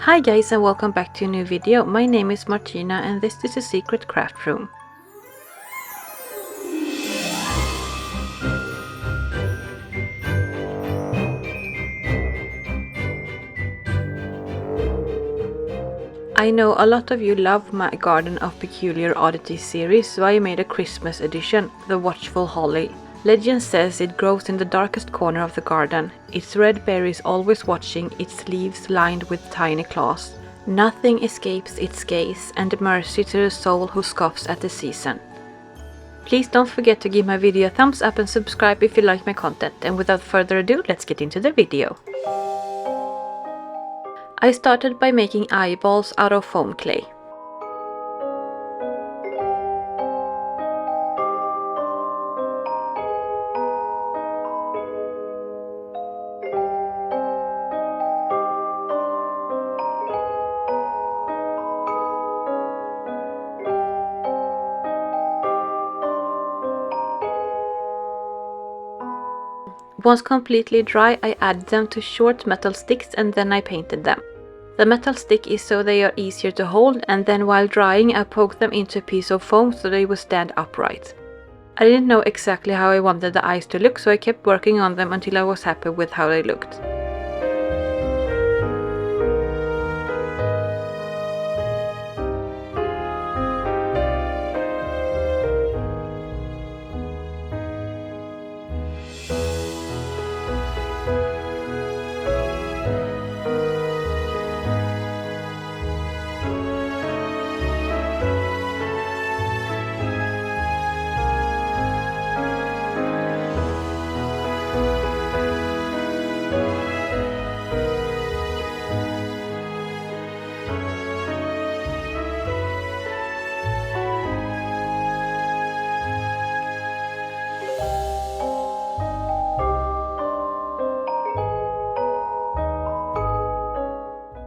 Hi guys and welcome back to a new video. My name is Martina and this is a secret craft room. I know a lot of you love my Garden of Peculiar Oddities series, so I made a Christmas edition, the Watchful Holly. Legend says it grows in the darkest corner of the garden, its red berries always watching, its leaves lined with tiny claws. Nothing escapes its gaze, and mercy to the soul who scoffs at the season. Please don't forget to give my video a thumbs up and subscribe if you like my content, and without further ado, let's get into the video. I started by making eyeballs out of foam clay. Once completely dry, I added them to short metal sticks and then I painted them. The metal stick is so they are easier to hold, and then while drying I poked them into a piece of foam so they would stand upright. I didn't know exactly how I wanted the eyes to look, so I kept working on them until I was happy with how they looked.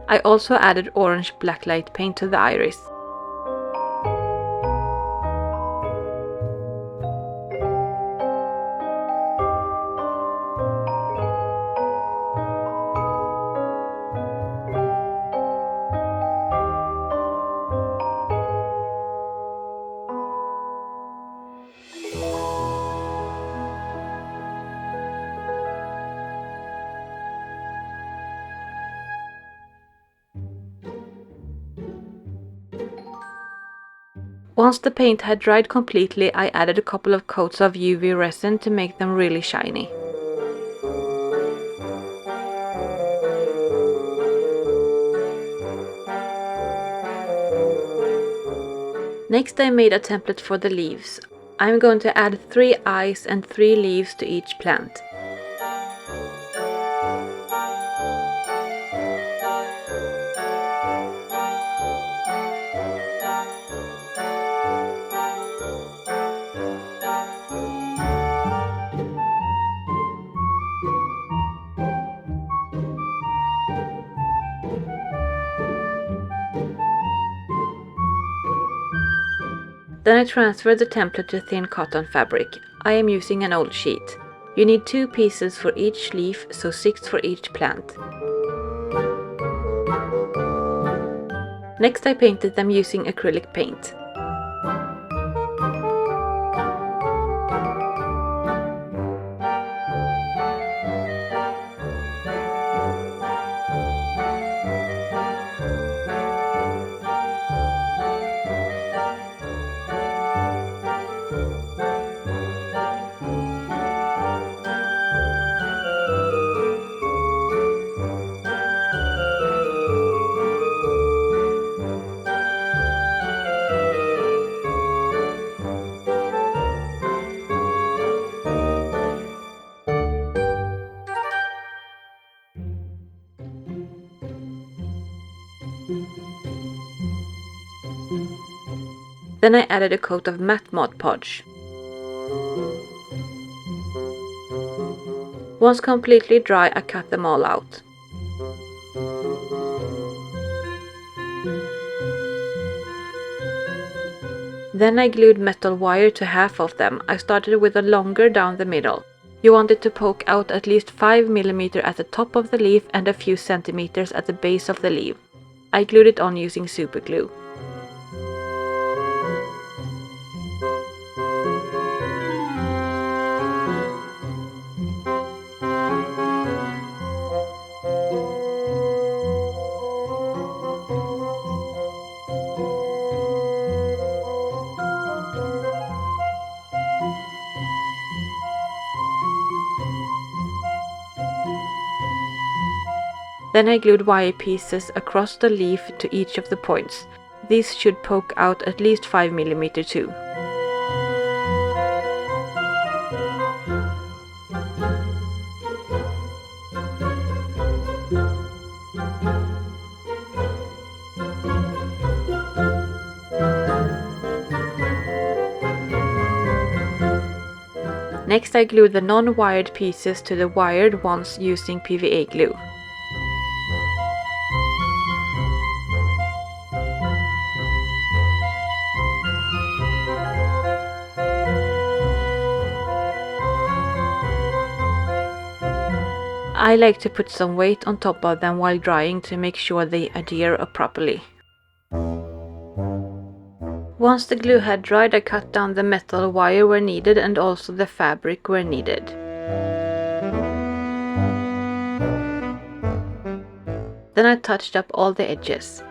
I also added orange blacklight paint to the iris. Once the paint had dried completely, I added a couple of coats of UV resin to make them really shiny. Next I made a template for the leaves. I'm going to add 3 eyes and 3 leaves to each plant. Then I transferred the template to thin cotton fabric. I am using an old sheet. You need 2 pieces for each leaf, so 6 for each plant. Next I painted them using acrylic paint. Then I added a coat of matte Mod Podge. Once completely dry, I cut them all out. Then I glued metal wire to half of them. I started with a longer down the middle. You want it to poke out at least 5 mm at the top of the leaf and a few centimeters at the base of the leaf. I glued it on using super glue. Then I glued wire pieces across the leaf to each of the points. These should poke out at least 5 mm too. Next I glued the non-wired pieces to the wired ones using PVA glue. I like to put some weight on top of them while drying to make sure they adhere properly. Once the glue had dried, I cut down the metal wire where needed and also the fabric where needed. Then I touched up all the edges.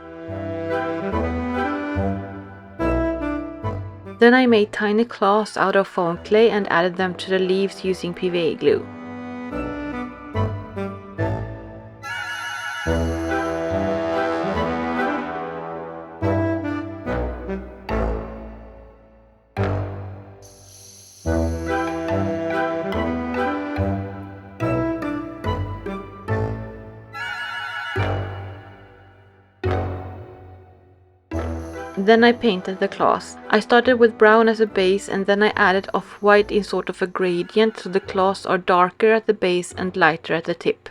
Then I made tiny claws out of foam clay and added them to the leaves using PVA glue. Then I painted the claws. I started with brown as a base and then I added off-white in sort of a gradient so the claws are darker at the base and lighter at the tip.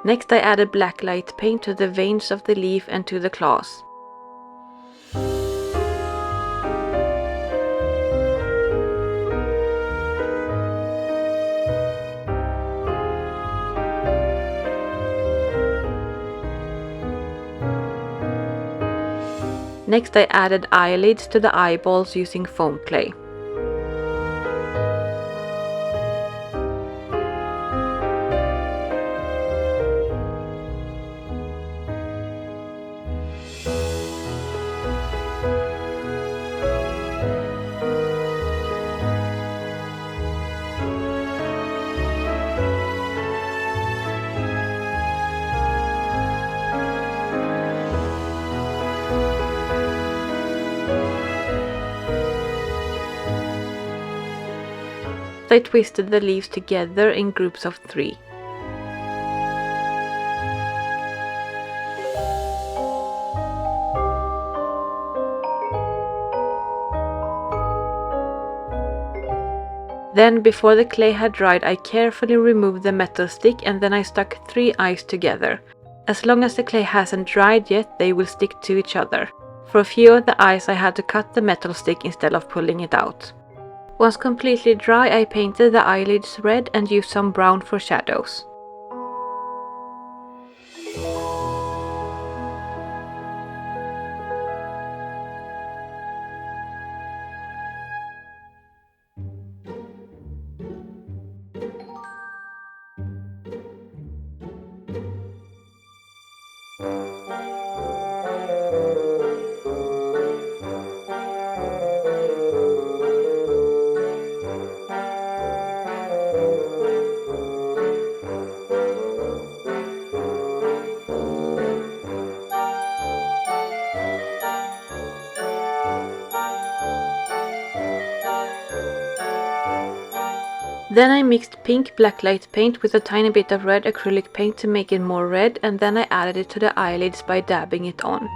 Next I added black light paint to the veins of the leaf and to the claws. Next I added eyelids to the eyeballs using foam clay. I twisted the leaves together in groups of 3. Then, before the clay had dried, I carefully removed the metal stick and then I stuck 3 eyes together. As long as the clay hasn't dried yet, they will stick to each other. For a few of the eyes I had to cut the metal stick instead of pulling it out. Once completely dry, I painted the eyelids red and used some brown for shadows. Then I mixed pink blacklight paint with a tiny bit of red acrylic paint to make it more red, and then I added it to the eyelids by dabbing it on.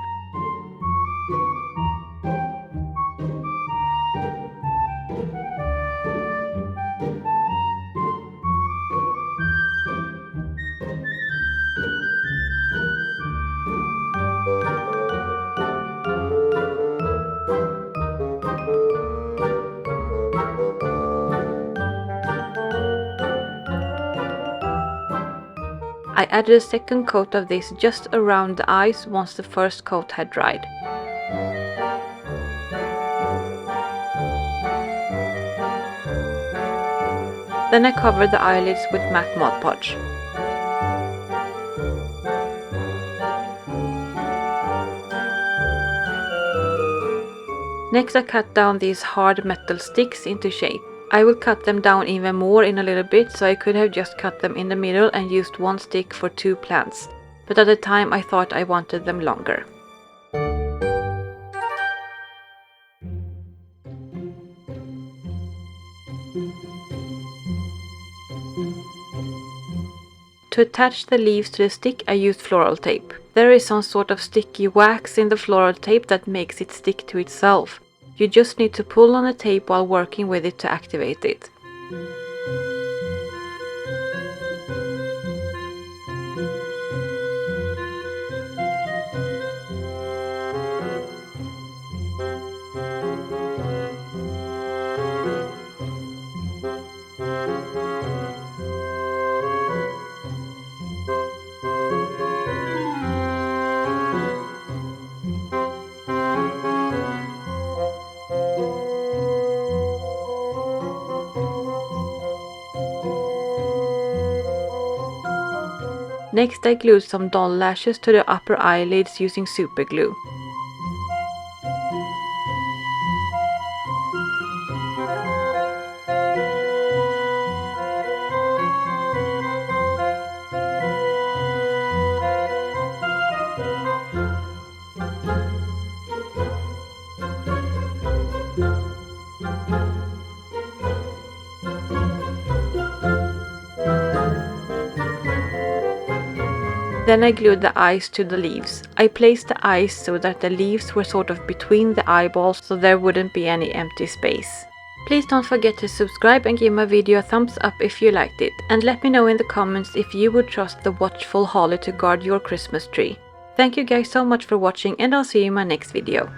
I added a second coat of this just around the eyes once the first coat had dried. Then I covered the eyelids with matte Mod Podge. Next I cut down these hard metal sticks into shape. I will cut them down even more in a little bit, so I could have just cut them in the middle and used one stick for 2 plants, but at the time I thought I wanted them longer. To attach the leaves to the stick I used floral tape. There is some sort of sticky wax in the floral tape that makes it stick to itself. You just need to pull on the tape while working with it to activate it. Next I glued some doll lashes to the upper eyelids using super glue. Then I glued the eyes to the leaves. I placed the eyes so that the leaves were sort of between the eyeballs, so there wouldn't be any empty space. Please don't forget to subscribe and give my video a thumbs up if you liked it, and let me know in the comments if you would trust the Watchful Holly to guard your Christmas tree. Thank you guys so much for watching, and I'll see you in my next video.